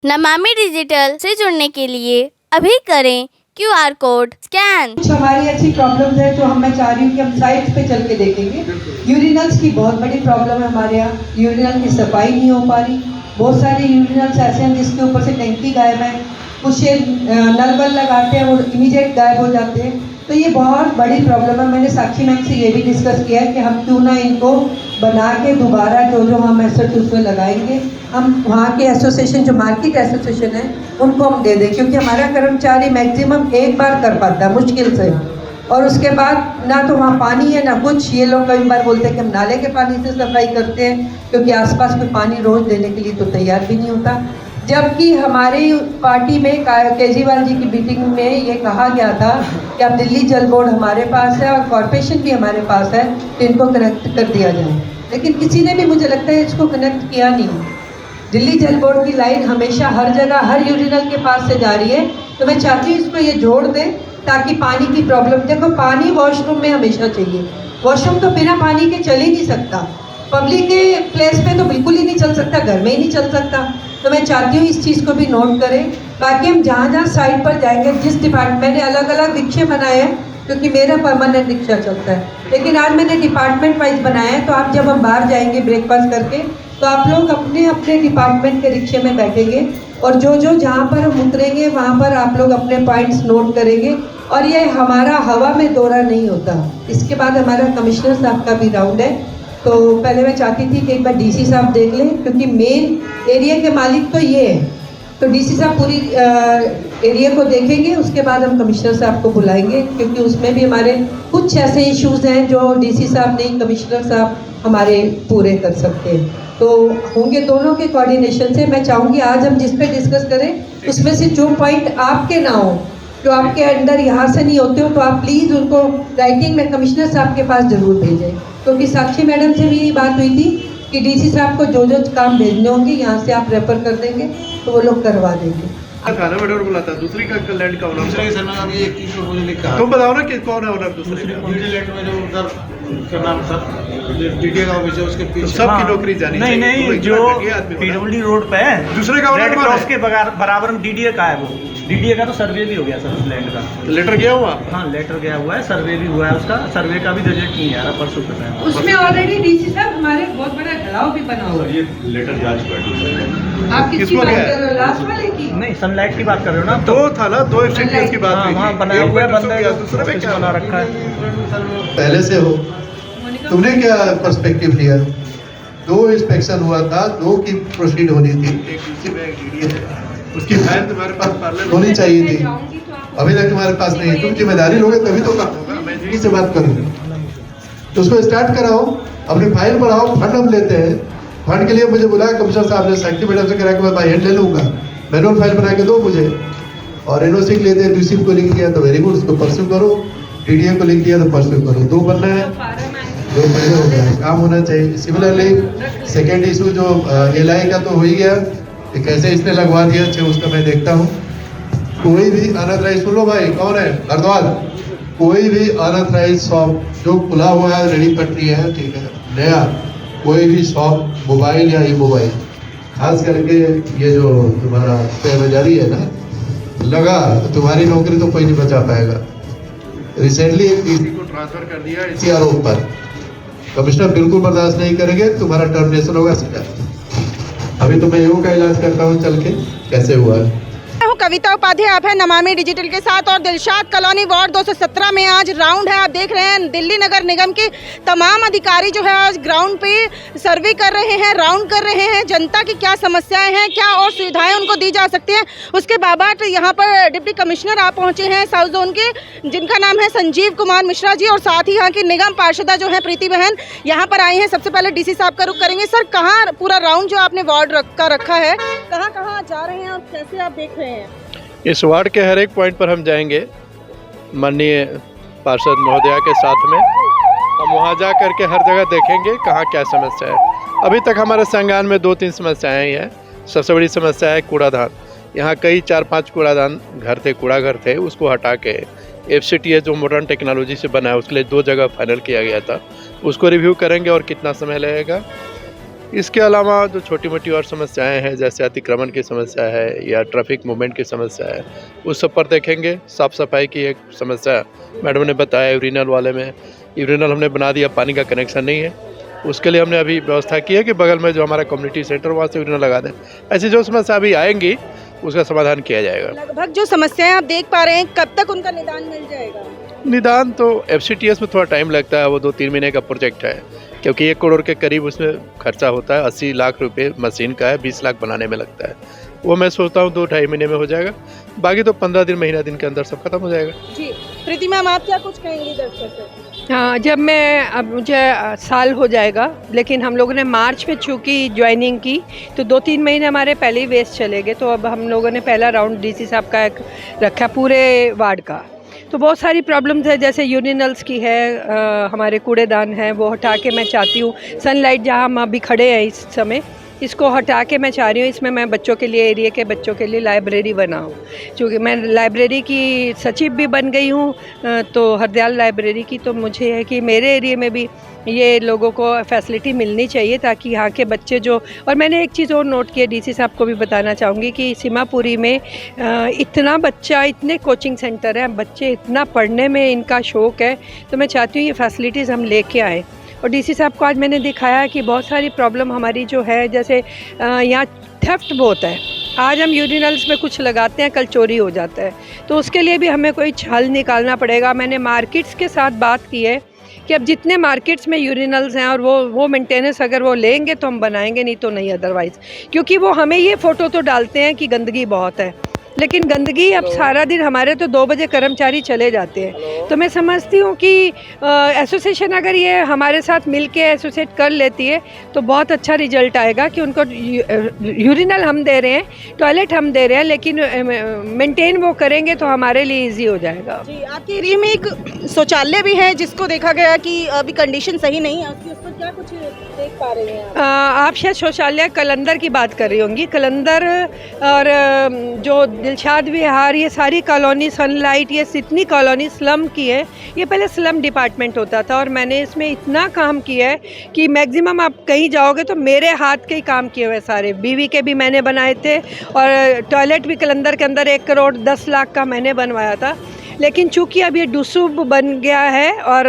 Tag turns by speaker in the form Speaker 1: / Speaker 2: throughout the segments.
Speaker 1: Namami digital से जुड़ने के लिए अभी करें QR कोड स्कैन।
Speaker 2: कुछ हमारी ऐसी प्रॉब्लम्स है जो मैं चाह रही हूँ कि हम साइट्स पे चल के देखेंगे। यूरिनल्स की बहुत बड़ी प्रॉब्लम है हमारे यहाँ, यूरिनल की सफाई नहीं हो पा रही। बहुत सारे यूरिनल्स ऐसे हैं जिसके ऊपर से टैंकी गायब है, कुछ नल वल लगाते हैं वो इमीडिएट गायब हो जाते हैं। तो ये बहुत बड़ी प्रॉब्लम है। मैंने साक्षी मैम से ये भी डिस्कस किया है कि हम क्यों ना इनको बना के दोबारा जो हम एसेट्स उसमें लगाएंगे, हम वहाँ के एसोसिएशन जो मार्केट एसोसिएशन है उनको हम दे दें, क्योंकि हमारा कर्मचारी मैक्सिमम एक बार कर पाता है मुश्किल से, और उसके बाद ना तो वहाँ पानी है ना कुछ। ये लोग कई बार बोलते हैं कि हम नाले के पानी से सफाई करते हैं, क्योंकि आसपास कोई पानी रोज़ देने के लिए तो तैयार भी नहीं होता। जबकि हमारी पार्टी में केजरीवाल जी की मीटिंग में ये कहा गया था कि अब दिल्ली जल बोर्ड हमारे पास है और कॉरपोरेशन भी हमारे पास है, तो इनको कनेक्ट कर दिया जाए। लेकिन किसी ने भी मुझे लगता है इसको कनेक्ट किया नहीं। दिल्ली जल बोर्ड की लाइन हमेशा हर जगह हर यूरिनल के पास से जा रही है, तो मैं चाहती हूँ इसको ये जोड़ दें ताकि पानी की प्रॉब्लम, देखो पानी वॉशरूम में हमेशा चाहिए, वॉशरूम तो बिना पानी के चल ही नहीं सकता, पब्लिक के प्लेस पे तो बिल्कुल ही नहीं चल सकता, घर में ही नहीं चल सकता। तो मैं चाहती हूँ इस चीज़ को भी नोट करें, बाकी हम जहाँ जहाँ साइड पर जाएंगे, जिस डिपार्टमेंट, मैंने अलग अलग रिक्शे बनाए हैं क्योंकि मेरा परमानेंट रिक्शा चलता है, लेकिन आज मैंने डिपार्टमेंट वाइज बनाया है। तो आप जब हम बाहर जाएंगे ब्रेकफास्ट करके, तो आप लोग अपने अपने डिपार्टमेंट के रिक्शे में बैठेंगे और जो जहाँ पर हम उतरेंगे वहाँ पर आप लोग अपने पॉइंट्स नोट करेंगे। और ये हमारा हवा में दौरा नहीं होता। इसके बाद हमारा कमिश्नर साहब का भी राउंड है, तो पहले मैं चाहती थी कि एक बार डीसी साहब देख लें, क्योंकि मेन एरिया के मालिक तो ये है। तो डीसी साहब पूरी एरिया को देखेंगे, उसके बाद हम कमिश्नर साहब को बुलाएंगे, क्योंकि उसमें भी हमारे कुछ ऐसे इश्यूज हैं जो डीसी साहब नहीं, कमिश्नर साहब हमारे पूरे कर सकते हैं। तो होंगे दोनों के कोऑर्डिनेशन से। मैं चाहूँगी आज हम जिस पे डिस्कस करें उसमें से जो पॉइंट आपके ना हो, जो आपके अंदर यहाँ से नहीं होते हो, तो आप प्लीज़ उनको राइटिंग में कमिश्नर साहब के पास ज़रूर भेजें। क्योंकि साक्षी मैडम से भी बात हुई थी कि डीसी साहब को जो काम भेजने होंगे यहाँ से आप रेफर कर देंगे तो वो लोग करवा देंगे।
Speaker 3: खाना मैडर बोला था दूसरी का लैंड का ओनर,
Speaker 4: दूसरे के सर में अभी एक चीज मुझे लिखा है।
Speaker 3: तुम बताओ ना कि कौन है ओनर दूसरे का?
Speaker 4: दूसरी लैंड में जो उधर क्या नाम था, डीडीए का ऑफिस है उसके
Speaker 3: तो
Speaker 4: पीछे।
Speaker 3: सबकी नौकरी जानी चाहिए।
Speaker 5: नहीं जो पीडब्ल्यूडी रोड पे है,
Speaker 3: दूसरे का
Speaker 5: रेड
Speaker 3: ओनर
Speaker 5: क्रॉस के बराबर में डीडीए का है। वो डीडीए का तो सर्वे भी हो गया सर उस लैंड का।
Speaker 3: तो लेटर गया हुआ?
Speaker 5: हाँ लेटर गया हुआ है, सर्वे भी हुआ है उसका। सर्वे का भी रिजल्ट नहीं आ रहा, परसों तक है।
Speaker 2: उसमें ऑलरेडी डीसी साहब हमारे बहुत बड़ा घड़ाव भी बना हुआ है।
Speaker 4: ये लेटर जांच कर
Speaker 2: आप किसकी
Speaker 3: किसको
Speaker 2: बात
Speaker 3: क्या है?
Speaker 2: कर रहे हो, लास्ट वाले की?
Speaker 5: नहीं सनलाइट की बात कर रहे हो ना?
Speaker 3: दो था ना, दो एफसीटीएस की बात
Speaker 5: हाँ
Speaker 3: हुई
Speaker 5: वहाँ
Speaker 3: थी।
Speaker 5: बनाया
Speaker 3: एक
Speaker 5: हुआ है,
Speaker 3: परसों
Speaker 5: बंदा
Speaker 3: गया, दूसरे में क्या
Speaker 5: बना रखा है।
Speaker 6: पहले से हो, तुमने क्या पर्सपेक्टिव लिया? दो इंस्पेक्शन हुआ था, दो की प्रोसीड होनी थी,
Speaker 3: एक डीसी में एक डीडीए है, उसकी फाइल तुम्हारे पास पार्लियामेंट
Speaker 6: होनी चाहिए थी, अभी तक तुम्हारे पास नहीं है। तुम जिम्मेदारी लोगे तभी तो काम होगा। मैं जी से बात करूँ तो उसको स्टार्ट कराओ, अपनी फाइल बढ़ाओ। फंड हम लेते हैं, फंड के लिए मुझे बुलाया कमिश्नर साहब ने, साक्षी मैडम से करा कि मैं बाई हैंड ले लूँगा, मैनुअल फाइल बना के दो मुझे। और एनओसी के लिए डीसी को लिख दिया तो वेरी गुड, उसको परस्यू करो। डीडीए को लिख दिया तो परस्यू करो। दो बनना है, दो पहले हो गया, काम होना चाहिए। सिमिलरली सेकेंड इशू जो एलआई का तो हो ही गया, कि कैसे इसने लगवा दिया, अच्छा उसका मैं देखता हूँ। कोई भी अनऑथराइज, सुन लो भाई कौन है हरद्वार, कोई भी अनऑथराइज शॉप जो खुला हुआ है, रेडी पटरी है, ठीक है, नया कोई भी शॉप, मोबाइल या ई मोबाइल, खास करके ये जो तुम्हारा पे बाजारी है ना, लगा तो तुम्हारी नौकरी तो कोई नहीं बचा पाएगा। रिसेंटली एक डीसी
Speaker 3: को ट्रांसफर कर दिया
Speaker 6: इसी आरोप पर, कमिश्नर बिल्कुल बर्दाश्त नहीं करेंगे, तुम्हारा टर्मिनेशन होगा सीधा। अभी तो मैं योग का इलाज करता हूँ चल के, कैसे हुआ है।
Speaker 7: हूँ कविता उपाध्याय, आप है नमामि डिजिटल के साथ। और दिलशाद कॉलोनी वार्ड 217 में आज राउंड है। आप देख रहे हैं दिल्ली नगर निगम के तमाम अधिकारी जो है आज ग्राउंड पे सर्वे कर रहे हैं, राउंड कर रहे हैं, जनता की क्या समस्याएं हैं, क्या और सुविधाएं उनको दी जा सकती हैं। उसके बाबत यहाँ पर डिप्टी कमिश्नर आप पहुँचे हैं साउथ जोन के, जिनका नाम है संजीव कुमार मिश्रा जी, और साथ ही यहाँ की निगम पार्षदा जो है प्रीति बहन यहाँ पर आई हैं। सबसे पहले डीसी साहब का रुख करेंगे। सर, कहाँ पूरा राउंड जो आपने वार्ड का रखा है, कहाँ कहाँ जा रहे हैं और कैसे आप देख रहे हैं?
Speaker 3: इस वार्ड के हर एक पॉइंट पर हम जाएंगे माननीय पार्षद महोदया के साथ में। हम वहाँ जा कर के हर जगह देखेंगे कहाँ क्या समस्या है। अभी तक हमारे संज्ञान में 2-3 समस्याएं ही हैं। सबसे बड़ी समस्या है कूड़ादान। यहाँ कई 4-5 कूड़ादान घर थे, कूड़ा घर थे, उसको हटा के एफसीटीएस जो मॉडर्न टेक्नोलॉजी से बना है उसके लिए 2 जगह फाइनल किया गया था, उसको रिव्यू करेंगे और कितना समय लगेगा। इसके अलावा जो छोटी मोटी और समस्याएं हैं, जैसे अतिक्रमण की समस्या है या ट्रैफिक मूवमेंट की समस्या है, उस सब पर देखेंगे। साफ़ सफाई की एक समस्या मैडम ने बताया, यूरिनल वाले में यूरिनल हमने बना दिया, पानी का कनेक्शन नहीं है, उसके लिए हमने अभी व्यवस्था की है कि बगल में जो हमारा कम्युनिटी सेंटर वहाँ से यूरिनल लगा दें। ऐसी जो समस्या अभी आएंगी उसका समाधान किया जाएगा।
Speaker 7: लगभग जो समस्याएं आप देख पा रहे हैं, कब तक उनका निदान मिल जाएगा?
Speaker 3: निदान तो FCTS में थोड़ा टाइम लगता है, वो 2-3 महीने का प्रोजेक्ट है, क्योंकि 1 करोड़ के करीब उसमें खर्चा होता है। 80 लाख रुपए मशीन का है, 20 लाख बनाने में लगता है। वो मैं सोचता हूँ 2-2.5 महीने में हो जाएगा, बाकी तो 15 दिन महीना दिन के अंदर सब खत्म हो जाएगा।
Speaker 7: जी प्रीति मैम, आप क्या कुछ कहेंगी दर्शकों से?
Speaker 8: हाँ, जब मैं अब मुझे साल हो जाएगा, लेकिन हम लोगों ने मार्च में चूँकि ज्वाइनिंग की तो 2-3 महीने हमारे पहले ही वेस्ट चले गए। तो अब हम लोगों ने पहला राउंड DC साहब का एक रखा पूरे वार्ड का। तो बहुत सारी प्रॉब्लम्स है, जैसे यूरिनल्स की है, हमारे कूड़ेदान है, वो हटा के मैं चाहती हूँ। सनलाइट जहाँ हम अभी खड़े हैं इस समय, इसको हटा के मैं चाह रही हूँ इसमें मैं बच्चों के लिए, एरिया के बच्चों के लिए लाइब्रेरी बनाऊँ। क्योंकि मैं लाइब्रेरी की सचिव भी बन गई हूँ, तो हरदयाल लाइब्रेरी की, तो मुझे है कि मेरे एरिया में भी ये लोगों को फैसिलिटी मिलनी चाहिए ताकि यहाँ के बच्चे जो। और मैंने एक चीज़ और नोट की है, DC साहब को भी बताना चाहूँगी कि सीमापुरी में इतना बच्चा, इतने कोचिंग सेंटर हैं, बच्चे इतना पढ़ने में इनका शौक़ है, तो मैं चाहती हूँ ये फैसिलिटीज़ हम लेके आएँ। और DC साहब को आज मैंने दिखाया कि बहुत सारी प्रॉब्लम हमारी जो है, जैसे यहाँ थेफ्ट बहुत है। आज हम यूरिनल्स में कुछ लगाते हैं, कल चोरी हो जाता है, तो उसके लिए भी हमें कोई हल निकालना पड़ेगा। मैंने मार्केट्स के साथ बात की है कि अब जितने मार्केट्स में यूरिनल्स हैं और वो मेंटेनेंस अगर वो लेंगे तो हम बनाएंगे, नहीं तो नहीं अदरवाइज़। क्योंकि वो हमें ये फ़ोटो तो डालते हैं कि गंदगी बहुत है, लेकिन गंदगी अब सारा दिन हमारे तो 2 बजे कर्मचारी चले जाते हैं। तो मैं समझती हूँ कि एसोसिएशन अगर ये हमारे साथ मिल के एसोसिएट कर लेती है तो बहुत अच्छा रिजल्ट आएगा कि उनको यूरिनल हम दे रहे हैं, टॉयलेट हम दे रहे हैं, लेकिन मेंटेन वो करेंगे तो हमारे लिए ईजी हो जाएगा।
Speaker 7: जी, आपके एरिया में एक शौचालय भी है जिसको देखा गया कि अभी कंडीशन सही नहीं है, उस पर क्या कुछ देख पा रहे हैं
Speaker 8: आप शायद शौचालय कलंदर की बात कर रही होंगी। कलंदर और जो दिलशाद विहार, ये सारी कॉलोनी, सनलाइट, ये जितनी कॉलोनी स्लम की है, ये पहले स्लम डिपार्टमेंट होता था और मैंने इसमें इतना काम किया है कि मैक्सिमम आप कहीं जाओगे तो मेरे हाथ के ही काम किए हुए सारे। BV के भी मैंने बनाए थे और टॉयलेट भी कलंदर के अंदर 1 करोड़ 10 लाख का मैंने बनवाया था। लेकिन चूंकि अब ये डूसूब बन गया है और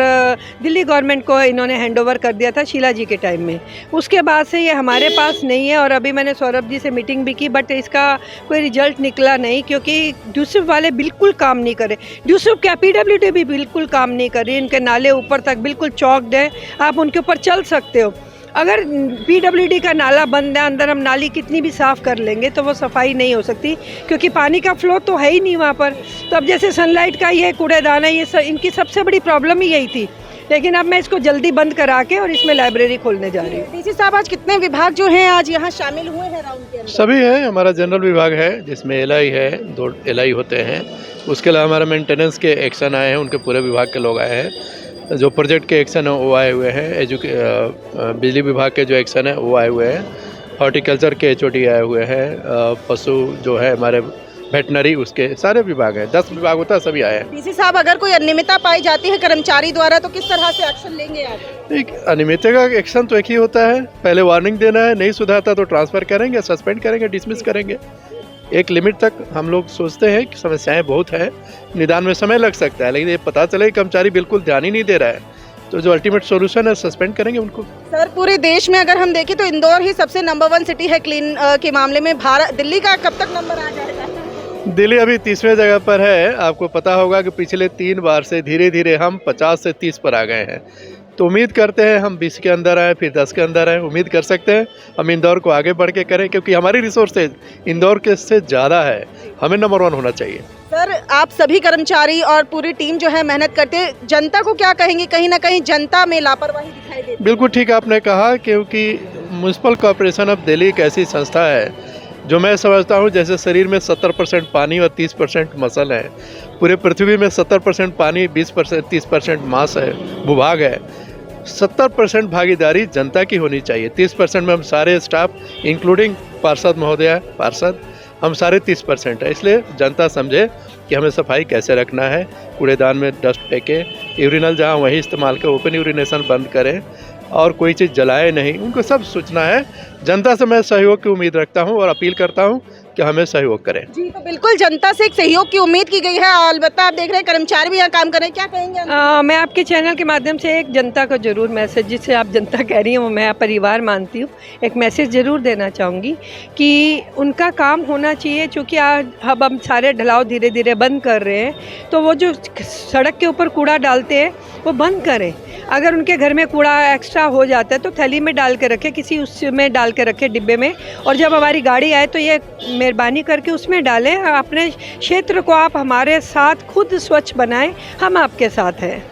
Speaker 8: दिल्ली गवर्नमेंट को इन्होंने हैंडओवर कर दिया था शीला जी के टाइम में, उसके बाद से ये हमारे पास नहीं है। और अभी मैंने सौरभ जी से मीटिंग भी की, बट इसका कोई रिजल्ट निकला नहीं, क्योंकि डूसूब वाले बिल्कुल काम नहीं करे। डूसूब क्या, PWD भी बिल्कुल काम नहीं कर रही। इनके नाले ऊपर तक बिल्कुल चौकड है, आप उनके ऊपर चल सकते हो। अगर PWD का नाला बंद है, अंदर हम नाली कितनी भी साफ़ कर लेंगे तो वो सफाई नहीं हो सकती, क्योंकि पानी का फ्लो तो है ही नहीं वहाँ पर। तो अब जैसे सनलाइट का ये कूड़ेदान है, ये इनकी सबसे बड़ी प्रॉब्लम ही यही थी। लेकिन अब मैं इसको जल्दी बंद करा के और इसमें लाइब्रेरी खोलने जा रही हूँ।
Speaker 7: DC साहब, आज कितने विभाग जो हैं आज यहाँ शामिल हुए हैं राउंड के अंदर?
Speaker 3: सभी है। हमारा जनरल विभाग है जिसमें LI है, 2 LI होते हैं। उसके अलावा हमारा मेंटेनेंस के एक्शन आए हैं, उनके पूरे विभाग के लोग आए हैं। जो प्रोजेक्ट के एक्शन है वो आए हुए हैं। बिजली विभाग के जो एक्शन है वो आए हुए हैं। हॉर्टिकल्चर के HOD आए हुए हैं। पशु जो है हमारे वेटनरी, उसके सारे विभाग हैं, 10 विभाग होता है, सभी आए हैं।
Speaker 7: DC साहब, अगर कोई अनियमितता पाई जाती है कर्मचारी द्वारा तो किस तरह से एक्शन लेंगे आप?
Speaker 3: एक अनियमितता का एक्शन तो एक ही होता है, पहले वार्निंग देना है, नहीं सुधारता तो ट्रांसफ़र करेंगे, सस्पेंड करेंगे, डिसमिस करेंगे। एक लिमिट तक हम लोग सोचते हैं कि समस्याएं बहुत हैं, निदान में समय लग सकता है, लेकिन ये पता चले कि कर्मचारी बिल्कुल ध्यान ही नहीं दे रहा है, तो जो अल्टीमेट सॉल्यूशन है सस्पेंड करेंगे उनको।
Speaker 7: सर, पूरे देश में अगर हम देखें तो इंदौर ही सबसे नंबर 1 सिटी है क्लीन के मामले में। दिल्ली का कब तक नंबर आ जाएगा?
Speaker 3: दिल्ली अभी 30वें जगह पर है। आपको पता होगा कि पिछले 3 बार से धीरे धीरे हम 50 से 30 पर आ गए हैं। तो उम्मीद करते हैं हम 20 के अंदर आए, फिर 10 के अंदर आए। उम्मीद कर सकते हैं हम इंदौर को आगे बढ़ के करें, क्योंकि हमारी रिसोर्सेज इंदौर के से ज़्यादा है, हमें नंबर 1 होना चाहिए।
Speaker 7: सर, आप सभी कर्मचारी और पूरी टीम जो है मेहनत करते हैं, जनता को क्या कहेंगे? कहीं ना कहीं जनता में लापरवाही दिखाई देती है।
Speaker 3: बिल्कुल ठीक आपने कहा, क्योंकि म्यूनसिपल कॉरपोरेशन ऑफ दिल्ली एक ऐसी संस्था है जो मैं समझता हूँ जैसे शरीर में 70% पानी और 30% मसल है, पूरे पृथ्वी में 70% पानी, 20% 30% मांस है, भूभाग है। 70% भागीदारी जनता की होनी चाहिए। 30% में हम सारे स्टाफ इंक्लूडिंग पार्षद महोदया, पार्षद, हम सारे 30% है। इसलिए जनता समझे कि हमें सफाई कैसे रखना है, कूड़ेदान में डस्ट फेंके, यूरिनल जहाँ वहीं इस्तेमाल के, ओपन यूरिनेशन बंद करें, और कोई चीज़ जलाए नहीं, उनको सब सूचना है। जनता से मैं सहयोग की उम्मीद रखता हूँ और अपील करता हूँ कि हमें सहयोग करें।
Speaker 7: जी, तो बिल्कुल जनता से एक सहयोग की उम्मीद की गई है। अलबत्ता आप देख रहे हैं कर्मचारी भी यहाँ काम कर रहे हैं, क्या कहेंगे?
Speaker 8: मैं आपके चैनल के माध्यम से एक जनता को ज़रूर मैसेज, जिसे आप जनता कह रही हैं वो मैं परिवार मानती हूँ, एक मैसेज ज़रूर देना चाहूँगी कि उनका काम होना चाहिए। चूँकि आज हम सारे ढलाव धीरे धीरे बंद कर रहे हैं, तो वो जो सड़क के ऊपर कूड़ा डालते हैं वो बंद करें। अगर उनके घर में कूड़ा एक्स्ट्रा हो जाता है तो थैली में डाल के रखें, किसी उसमें डाल के रखें डिब्बे में, और जब हमारी गाड़ी आए तो ये मेहरबानी करके उसमें डालें। अपने क्षेत्र को आप हमारे साथ खुद स्वच्छ बनाएं, हम आपके साथ हैं।